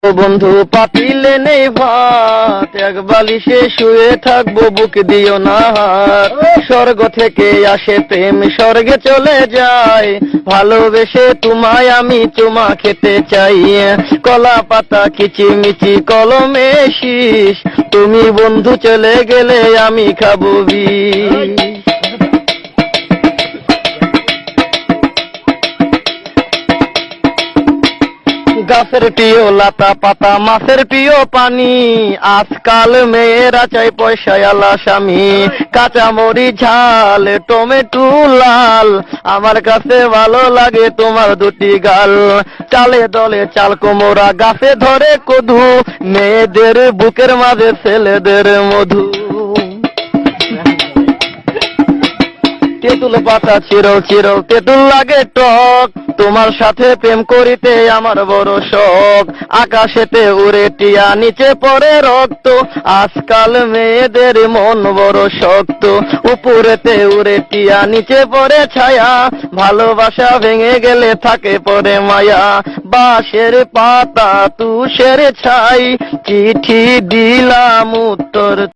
ও বন্ধু পাতিলে নেই ভাত, এক বালিশে শুয়ে থাকবো, বুক দিও না হাত। স্বর্গ থেকে আসে প্রেম, স্বর্গে চলে যায়, ভালোবেসে তোমায় আমি চুমা খেতে চাই। কলা পাতা কিচিমিচি কলমে শীষ, তুমি বন্ধু চলে গেলে আমি খাবো বিষ। গাছের প্রিয় লাতা পাতা, মাছের প্রিয় পানি, আজকাল মেয়েরা চাই পয়সায় আলা স্বামী। কাঁচামরি ঝাল, টমেটো লাল, আমার কাছে ভালো লাগে তোমার দুটি গাল। চালে দলে চাল কোমরা, গাছে ধরে কদু, মেয়েদের বুকের মাঝে ছেলেদের মধু। তেঁতুল পাতা চিরো চিরো, তেঁতুল লাগে টক, তোমার সাথে প্রেম করিতে আমার বড় শখ। আকাশেতে উড়ে টিয়া, নিচে পড়ে রক্ত, আজকাল মেয়েদের মন বড় শক্ত। উপরেতে উড়ে টিয়া, নিচে পড়ে ছায়া, ভালোবাসা ভেঙে গেলে থাকে পড়ে মায়া। বাঁশের পাতা তুষের ছাই, চিঠি দিলাম উত্তর